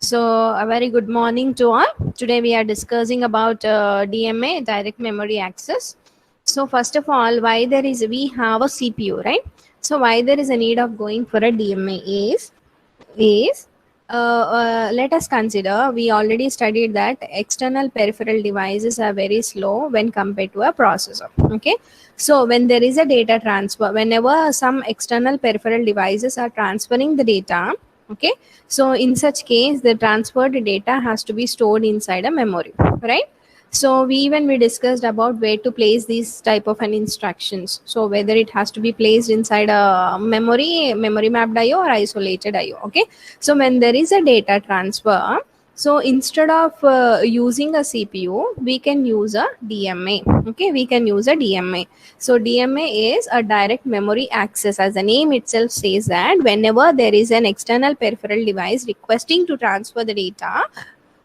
So, a very good morning to all. Today we are discussing about DMA, direct memory access. So, first of all, why we have a CPU, right? So, why there is a need of going for a DMA is let us consider, we already studied that external peripheral devices are very slow when compared to a processor. Okay, so when there is a data transfer, whenever some external peripheral devices are transferring the data, okay, so in such case the transferred data has to be stored inside a memory, right? So we discussed about where to place these type of an instructions, so whether it has to be placed inside a memory mapped IO or isolated IO. Okay, so when there is a data transfer, so instead of using a CPU, we can use a DMA. Okay, we can use a DMA. So DMA is a direct memory access. As the name itself says, that whenever there is an external peripheral device requesting to transfer the data,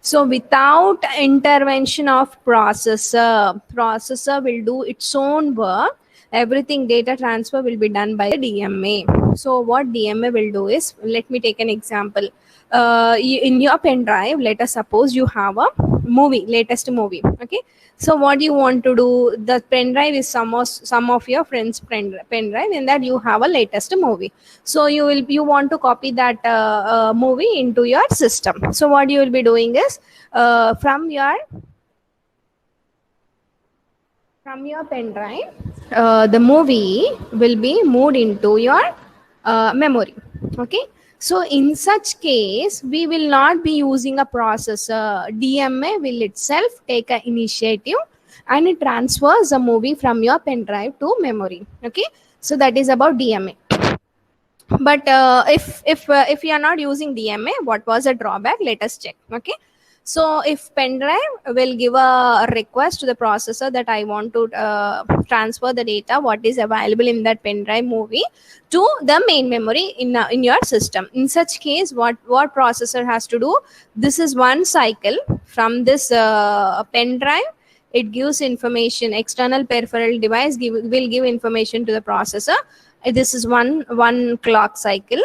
so without intervention of processor will do its own work. Everything data transfer will be done by the DMA. So what DMA will do is, let me take an example. In your pen drive, let us suppose you have a latest movie. Okay, so what you want to do, the pen drive is some of your friends pen drive, in that you have a latest movie. So you want to copy that movie into your system. So what you will be doing is, from your pen drive, the movie will be moved into your memory. Okay, so in such case we will not be using a processor. DMA will itself take an initiative and it transfers the movie from your pen drive to memory. Okay, so that is about DMA. But if you are not using DMA, what was a drawback? Let us check. Okay, so if pen drive will give a request to the processor that I want to transfer the data what is available in that pen drive movie to the main memory in your system. In such case, what processor has to do? This is one cycle from this pen drive. It gives information. External peripheral device will give information to the processor. This is one clock cycle,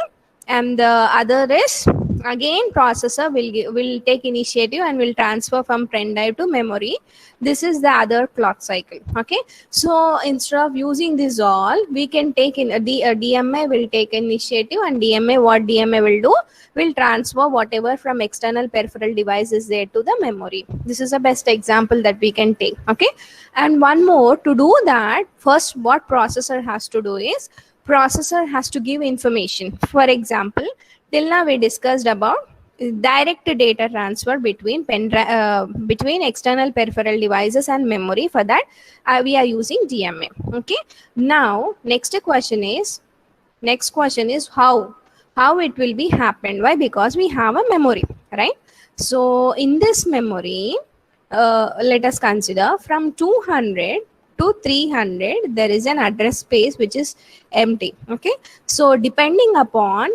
and the other is, again, processor will take initiative and will transfer from pen drive to memory. This is the other clock cycle. Okay, so instead of using this all, we can take in a DMA will take initiative, and what DMA will do, will transfer whatever from external peripheral devices there to the memory. This is the best example that we can take. Okay, and one more, to do that, first what processor has to do is, processor has to give information. For example, till now we discussed about direct data transfer between between external peripheral devices and memory. For that we are using DMA. Okay, now next question is how it will be happened. Why? Because we have a memory, right? So in this memory, let us consider from 200 to 300 there is an address space which is empty. Okay, so depending upon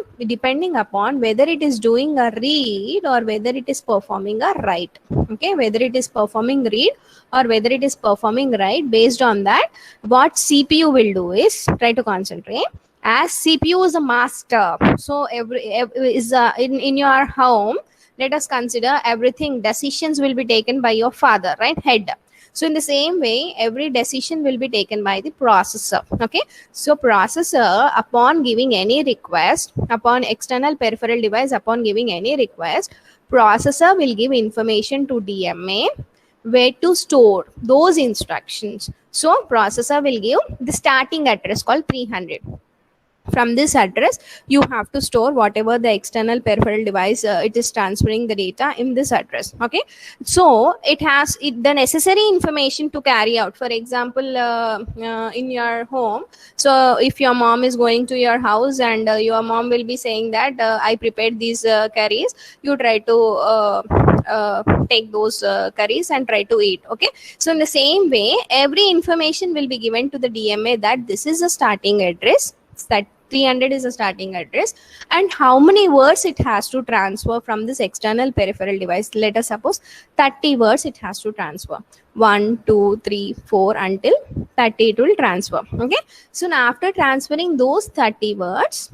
whether it is doing a read or whether it is performing a write. Okay, whether it is performing read or whether it is performing write, based on that, what CPU will do is try to concentrate. As CPU is a master, so every is in your home, let us consider everything, decisions will be taken by your father, right? Head. So in the same way, every decision will be taken by the processor. Okay, so processor, upon giving any request, upon external peripheral device, upon giving any request, processor will give information to DMA where to store those instructions. So processor will give the starting address called 300. From this address you have to store whatever the external peripheral device it is transferring the data in this address. Okay, so it has the necessary information to carry out. For example, in your home, so if your mom is going to your house and your mom will be saying that I prepared these curries, you try to take those curries and try to eat. Okay, so in the same way, every information will be given to the DMA that this is a starting address, that 300 is the starting address, and how many words it has to transfer from this external peripheral device. Let us suppose 30 words it has to transfer. 1, 2, 3, 4 until 30 it will transfer. Okay. So now after transferring those 30 words,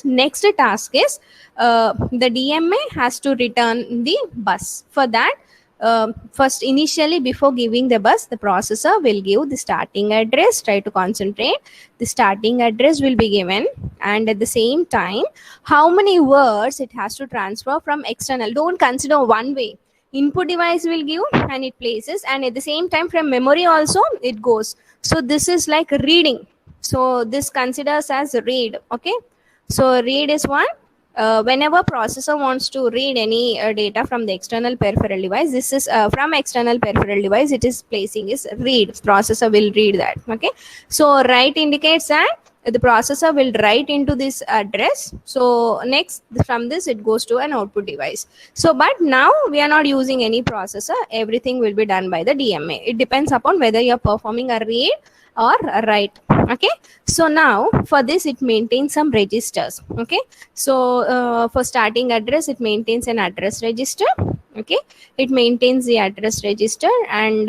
next task is the DMA has to return the bus. For that, first initially before giving the bus, the processor will give the starting address. Try to concentrate. The starting address will be given, and at the same time how many words it has to transfer from external. Don't consider one way. Input device will give and it places, and at the same time from memory also it goes. So this is like reading. So this considers as read. Okay. So read is one. Whenever processor wants to read any data from the external peripheral device, this is from external peripheral device, it is placing is read. Processor will read that. Okay. So write indicates that the processor will write into this address. So next from this it goes to an output device. So but now we are not using any processor. Everything will be done by the DMA. It depends upon whether you are performing a read or a write. Okay. So now for this it maintains some registers. Okay. So for starting address it maintains an address register. Okay. It maintains the address register, and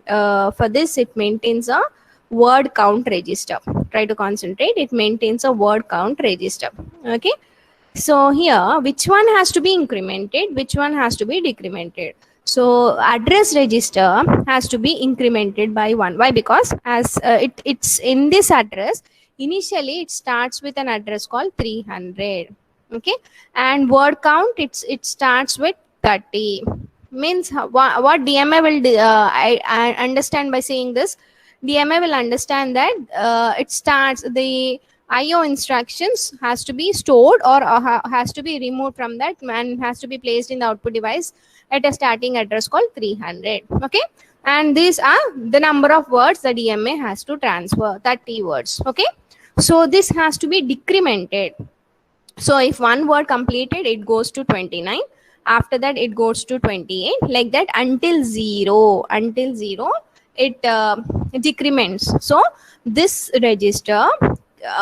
for this it maintains a word count register. Try to concentrate. It maintains a word count register. Okay. So here which one has to be incremented, which one has to be decremented? So address register has to be incremented by 1. Why? Because as it's in this address, initially it starts with an address called 300. Okay. And word count, it starts with 30. Means what DMA will I understand by saying this. DMA will understand that it starts the IO instructions has to be stored or has to be removed from that and has to be placed in the output device at a starting address called 300. Okay. And these are the number of words the DMA has to transfer, 30 words. Okay. So this has to be decremented. So if one word completed, it goes to 29. After that, it goes to 28. Like that until 0. Until 0, it decrements. So this register,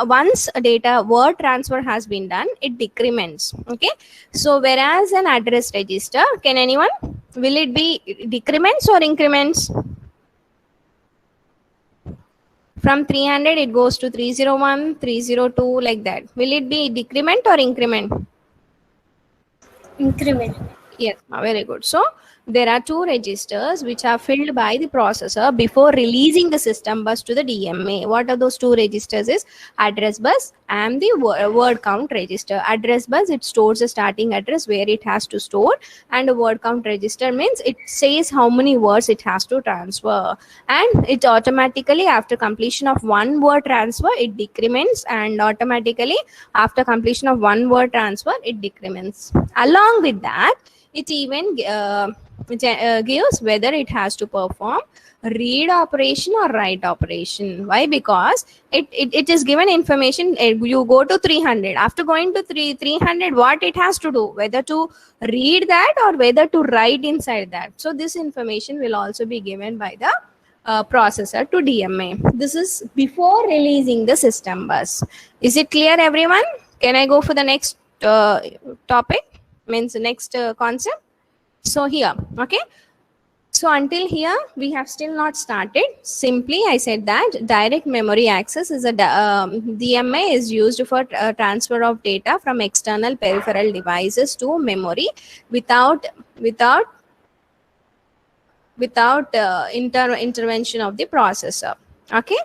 once a data word transfer has been done, it decrements. Okay. So whereas an address register, can anyone, will it be decrements or increments? From 300 it goes to 301, 302, like that. Will it be decrement or increment? Increment. Yes, very good. So there are two registers which are filled by the processor before releasing the system bus to the DMA. What are those two registers? Is address bus and the word count register. Address bus, it stores the starting address where it has to store, and a word count register means it says how many words it has to transfer, and it automatically after completion of one word transfer it decrements, and automatically after completion of one word transfer it decrements. Along with that, it even gives whether it has to perform read operation or write operation. Why? Because it is given information. You go to 300. After going to 300, what it has to do, whether to read that or whether to write inside that. So this information will also be given by the processor to DMA. This is before releasing the system bus. Is it clear, everyone? Can I go for the next topic? Means the next concept. So here, okay. So until here, we have still not started. Simply, I said that direct memory access is a DMA is used for transfer of data from external peripheral devices to memory without intervention of the processor. Okay.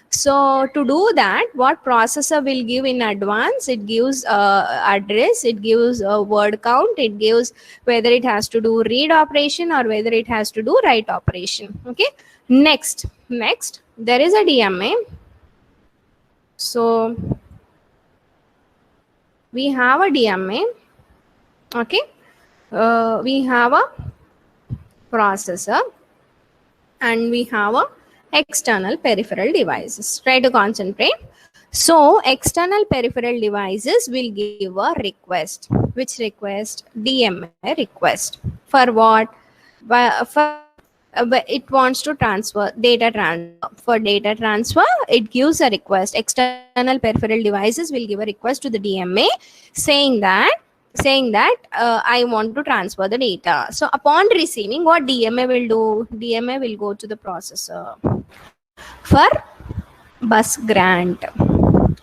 So to do that, what processor will give in advance? It gives address, it gives word count, it gives whether it has to do read operation or whether it has to do write operation. Okay. Next, there is a DMA. So we have a DMA. Okay. We have a processor and we have a external peripheral devices. Try to concentrate. So external peripheral devices will give a request. Which request? DMA request. For what? For but it wants to transfer data transfer. For data transfer, it gives a request. External peripheral devices will give a request to the DMA saying that I want to transfer the data. So upon receiving, what DMA will do? DMA will go to the processor for bus grant.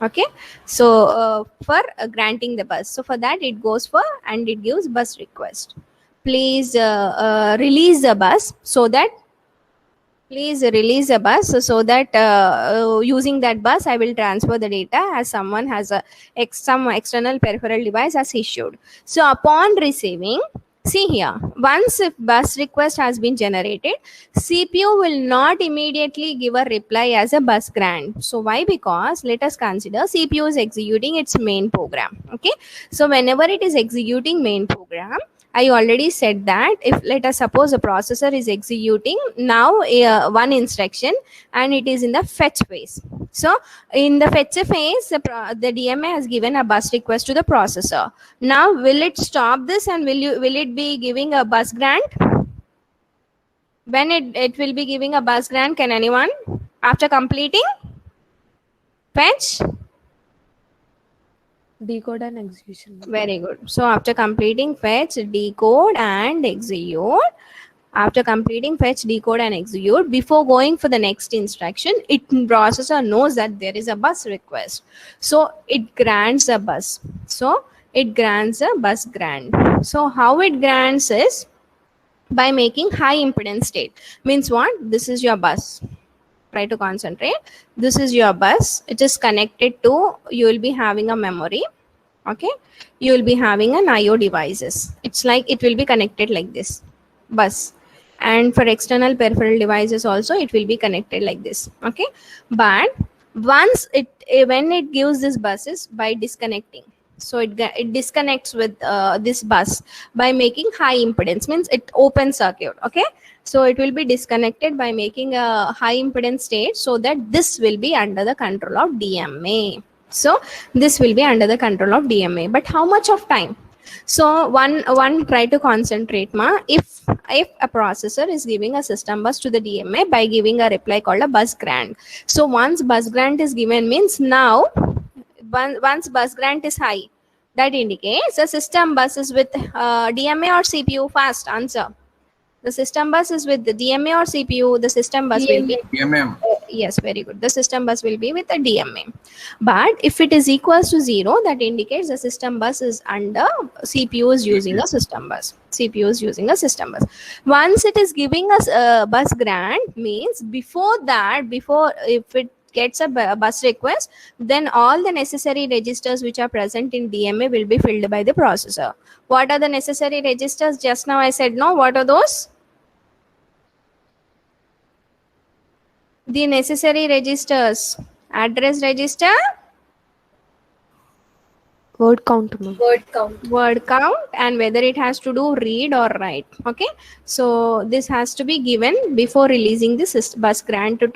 Okay, so for granting the bus. So for that, it goes for and it gives bus request. Please release the bus so that using that bus I will transfer the data as someone has some external peripheral device has issued. So upon receiving, see here, once if bus request has been generated, CPU will not immediately give a reply as a bus grant. So why? Because let us consider CPU is executing its main program. Okay, so whenever it is executing main program, I already said that if let us suppose a processor is executing now one instruction and it is in the fetch phase. So in the fetch phase, the DMA has given a bus request to the processor. Now will it stop this and will it be giving a bus grant? When it will be giving a bus grant, can anyone? After completing fetch? Decode and execution. Very good. So after completing fetch, decode and execute, after completing fetch, decode and execute, before going for the next instruction, processor knows that there is a bus request. So it grants a bus. So it grants a bus grant. So how it grants is by making high impedance state. Means what? This is your bus. Try to concentrate. This is your bus. It is connected to, you will be having a memory. Okay, you will be having an IO devices. It's like it will be connected like this bus, and for external peripheral devices also it will be connected like this. Okay, but once when it gives this buses by disconnecting, so it disconnects with this bus by making high impedance, means it open circuit. Okay, so it will be disconnected by making a high impedance state, so that this will be under the control of DMA. So this will be under the control of DMA. But how much of time? So one try to concentrate ma. If a processor is giving a system bus to the DMA by giving a reply called a bus grant. So once bus grant is given, means now once bus grant is high, that indicates the system bus is with DMA or CPU. Fast answer. The system bus is with the DMA or CPU. The system bus will be DMA. Yes, very good. The system bus will be with a DMA. But if it is equals to 0, that indicates the system bus is under CPU is using a system bus. CPU is using a system bus. Once it is giving us a bus grant, means before if it gets a bus request, then all the necessary registers which are present in DMA will be filled by the processor. What are the necessary registers? Just now I said no. What are those? The necessary registers: address register, Word count. word count, and whether it has to do read or write. Okay, so this has to be given before releasing this bus grant to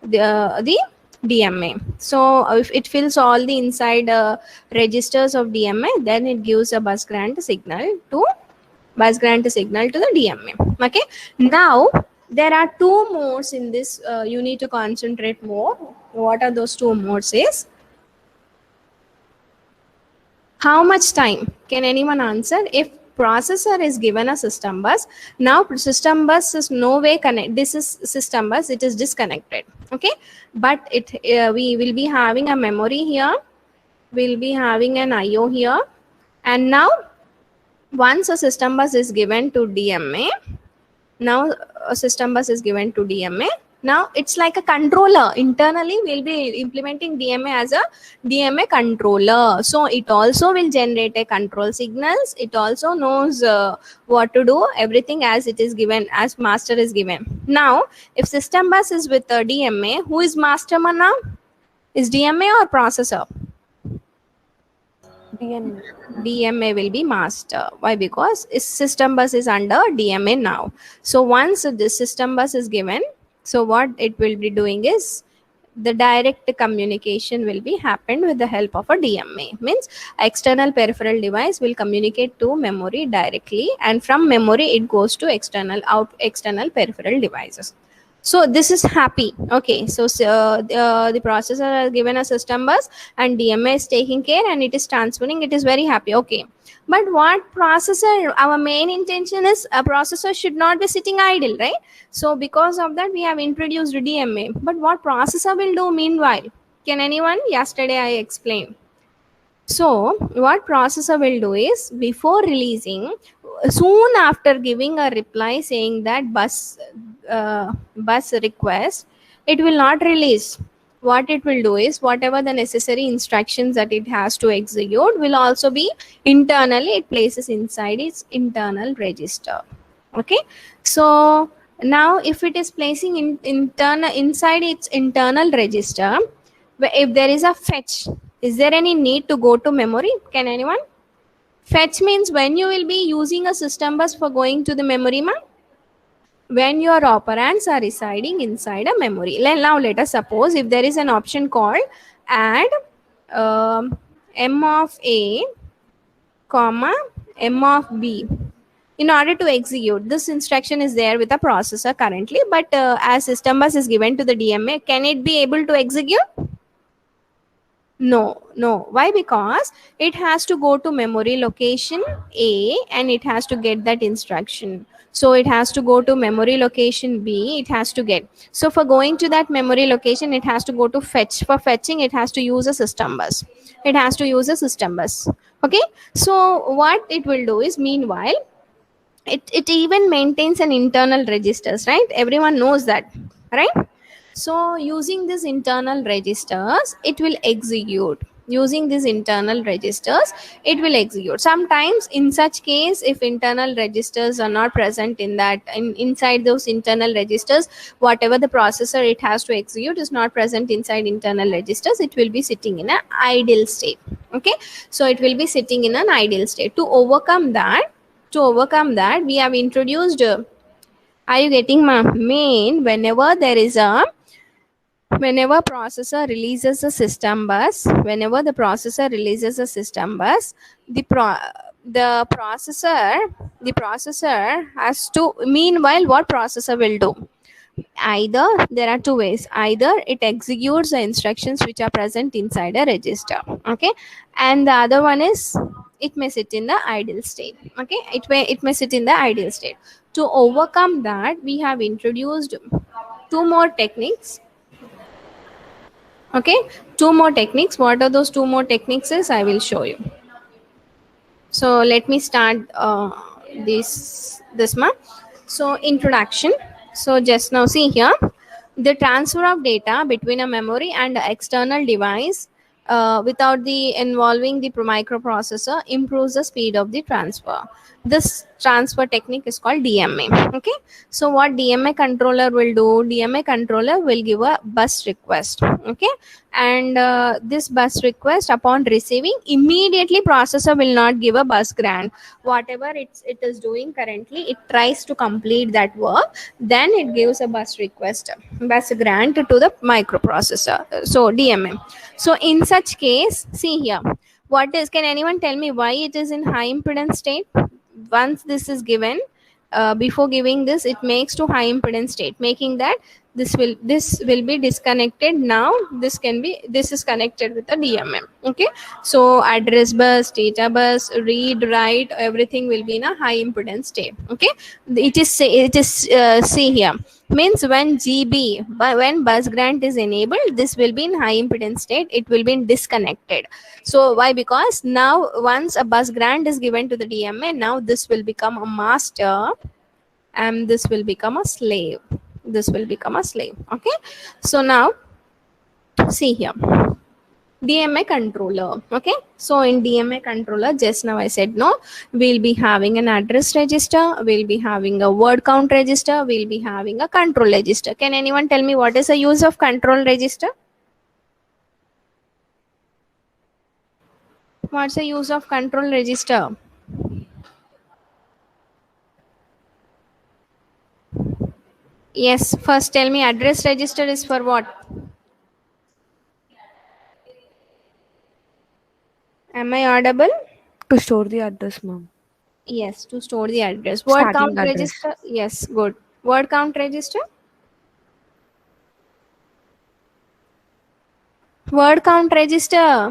the DMA. So if it fills all the inside registers of DMA, then it gives a bus grant signal to the DMA. Okay, now there are two modes in this. You need to concentrate more. What are those two modes is? How much time? Can anyone answer? If processor is given a system bus, now system bus is no way connect. This is system bus. It is disconnected. Okay, but we will be having a memory here. We'll be having an IO here, and now once a system bus is given to DMA. Now a system bus is given to DMA. Now it's like a controller. Internally, we'll be implementing DMA as a DMA controller. So it also will generate a control signals. It also knows what to do, everything as it is given, as master is given. Now, if system bus is with a DMA, who is master now? Is DMA or processor? DMA. DMA will be master. Why? Because system bus is under DMA now. So once this system bus is given, so what it will be doing is The direct communication will be happened with the help of a DMA. Means external peripheral device will communicate to memory directly, and from memory it goes to external peripheral devices. So this is happy. Okay, so the processor has given a system bus and DMA is taking care and it is transferring. It is very happy. Okay, but what processor, our main intention is a processor should not be sitting idle, right? So because of that we have introduced DMA. But what processor will do meanwhile? Can anyone? Yesterday I explained. So what processor will do is, before releasing, soon after giving a reply saying that bus request, it will not release. What it will do is, whatever the necessary instructions that it has to execute will also be internally, it places inside its internal register. Okay, so now if it is placing internal inside its internal register, if there is a fetch, is there any need to go to memory? Can anyone? Fetch means when you will be using a system bus for going to the memory, ma? When your operands are residing inside a memory. Now let us suppose if there is an option called add m of a comma m of b. In order to execute, this instruction is there with the processor currently, but as system bus is given to the DMA, can it be able to execute? No. Why? Because it has to go to memory location A and it has to get that instruction. So it has to go to memory location B, it has to get. So for going to that memory location, it has to go to fetch. For fetching, it has to use a system bus. It has to use a system bus. Okay. So what it will do is, meanwhile, it even maintains an internal registers, right? Everyone knows that, right? So using these internal registers, it will execute. Using these internal registers, it will execute. Sometimes in such case, if internal registers are not present in that, inside those internal registers, whatever the processor it has to execute is not present inside internal registers, it will be sitting in an idle state. Okay, so it will be sitting in an idle state. To overcome that, we have introduced, are you getting my main? Whenever processor releases a system bus, the processor has to, meanwhile, what processor will do? Either, there are two ways: either it executes the instructions which are present inside a register, okay, and the other one is, it may sit in the idle state. Okay, it may sit in the idle state. To overcome that, we have introduced two more techniques. Okay, two more techniques. What are those two more techniques is, I will show you. So let me start this month. So introduction. So just now see here, the transfer of data between a memory and an external device without the involving the microprocessor improves the speed of the transfer. This transfer technique is called DMA. Okay, so what DMA controller will do? DMA controller will give a bus request. Okay, and this bus request, upon receiving, immediately processor will not give a bus grant. Whatever it is doing currently, it tries to complete that work, then it gives a bus grant to the microprocessor, so DMA. So in such case, see here, what is, can anyone tell me why it is in high impedance state? Once this is given, before giving this, it makes to high impedance state, making that this will be disconnected. Now this is connected with the DMM. Okay, so address bus, data bus, read, write, everything will be in a high impedance state. Okay, it is see here, means when when bus grant is enabled, this will be in high impedance state, it will be disconnected. So why? Because now once a bus grant is given to the DMA, now this will become a master and this will become a slave. Okay, so now see here, DMA controller. Okay, so in DMA controller, just now I said, no, we'll be having an address register, we'll be having a word count register, we'll be having a control register. Can anyone tell me what is the use of control register? What's the use of control register? Yes, first tell me, address register is for what? Am I audible? To store the address, ma'am. Yes, to store the address. Word Starting count address. register. Yes, good. Word count register. Word count register.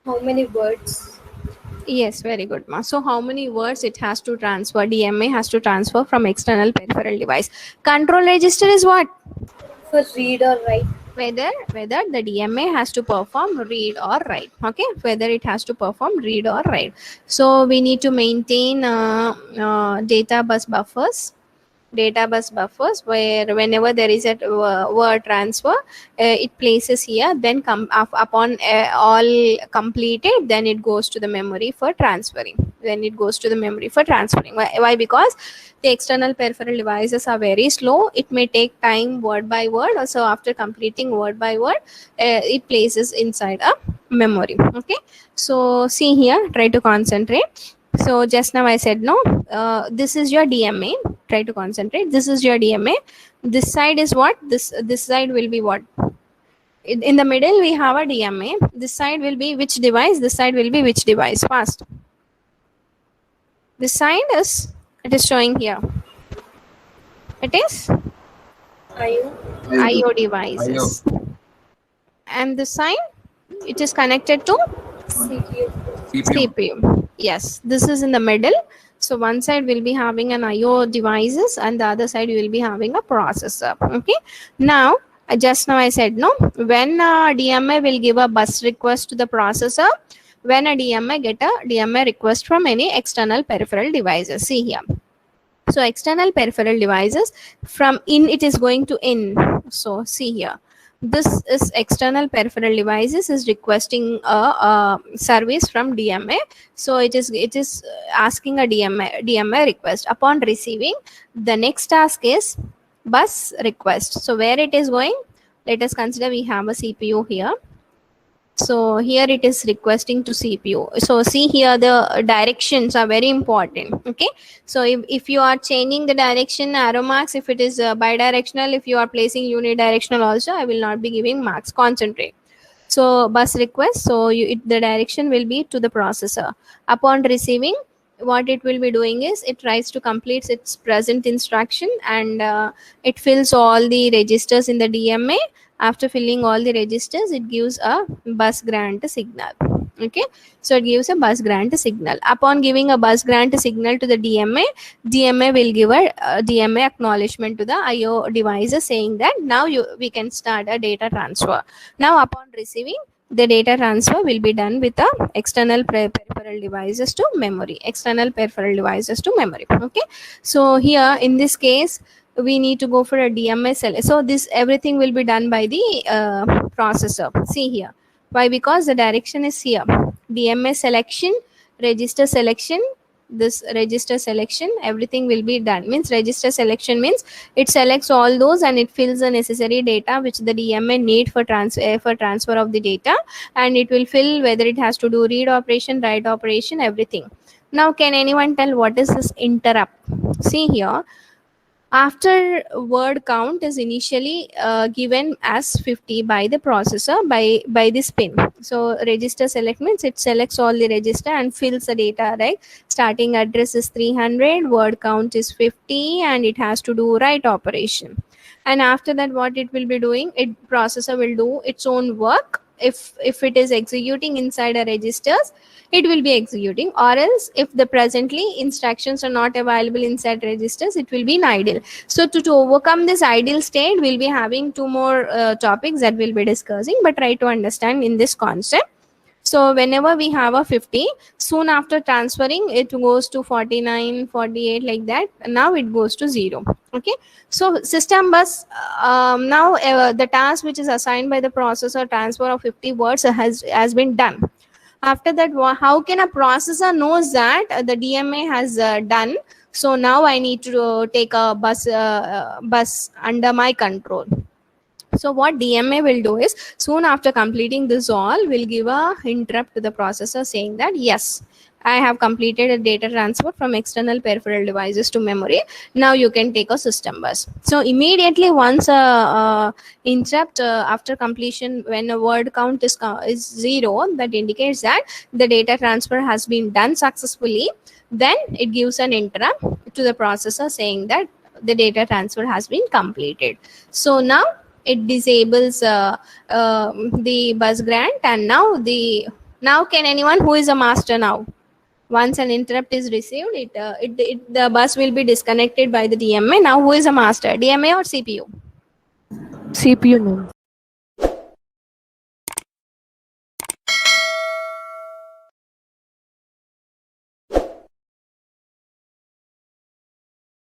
How many words? Yes, very good, ma. So, how many words it has to transfer? DMA has to transfer from external peripheral device. Control register is what? For read or write. Whether the DMA has to perform read or write. Okay, whether it has to perform read or write. So, we need to maintain data bus buffers where whenever there is a word transfer, it places here, then upon all completed, then it goes to the memory for transferring. Why? Because the external peripheral devices are very slow. It may take time word by word. So after completing word by word, it places inside a memory. Okay, so see here, try to concentrate. So just now I said no, this is your DMA. Try to concentrate. This is your DMA. This side is what? This side will be what? In the middle we have a DMA. This side will be which device? This side will be which device? Fast. This side is, it is showing here. It is IO. IO devices. And this side, it is connected to CPU. CPU. Yes, this is in the middle. So one side will be having an IO devices and the other side will be having a processor. Okay. Now, just now I said no. When DMA will give a bus request to the processor, when a DMA get a DMA request from any external peripheral devices. See here. So external peripheral devices, from in it is going to in. So see here, this is external peripheral devices is requesting a service from DMA. So it is asking a DMA request. Upon receiving, the next task is bus request. So where it is going, let us consider we have a CPU here. So here it is requesting to CPU. So see here, the directions are very important. Okay, so if you are changing the direction arrow marks, if it is bidirectional, if you are placing unidirectional also, I will not be giving marks. Concentrate. So bus request, so the direction will be to the processor. Upon receiving, what it will be doing is it tries to complete its present instruction, and it fills all the registers in the DMA. After filling all the registers, it gives a bus grant signal. Okay, so it gives a bus grant signal. Upon giving a bus grant signal to the DMA will give a DMA acknowledgement to the IO devices, saying that now we can start a data transfer. Now upon receiving, the data transfer will be done with the external peripheral devices to memory. Okay, so here in this case, we need to go for a DMA so this everything will be done by the processor. See here, why? Because the direction is here. DMA selection, register selection, this register selection, everything will be done. Means register selection means it selects all those and it fills the necessary data which the DMA need for transfer of the data, and it will fill whether it has to do read operation, write operation, everything. Now can anyone tell what is this interrupt? See here, after word count is initially given as 50 by the processor by this pin. So register select means it selects all the register and fills the data, right? Starting address is 300, word count is 50, and it has to do write operation. And after that, what it will be doing, processor will do its own work. If it is executing inside a registers, it will be executing, or else if the presently instructions are not available inside registers, it will be in idle. So to overcome this idle state, we'll be having two more topics that we'll be discussing, but try to understand in this concept. So whenever we have a 50, soon after transferring, it goes to 49, 48, like that. Now it goes to 0. Okay. So system bus, now the task which is assigned by the processor, transfer of 50 words, has been done. After that, how can a processor knows that the DMA has done? So now I need to take a bus under my control. So what DMA will do is, soon after completing this all, will give a interrupt to the processor saying that yes, I have completed a data transfer from external peripheral devices to memory. Now you can take a system bus. So immediately once a interrupt after completion, when a word count is 0, that indicates that the data transfer has been done successfully. Then it gives an interrupt to the processor saying that the data transfer has been completed. So now it disables the bus grant, and now can anyone who is a master now, once an interrupt is received, the bus will be disconnected by the DMA. Now who is a master, DMA or CPU? CPU, ma'am.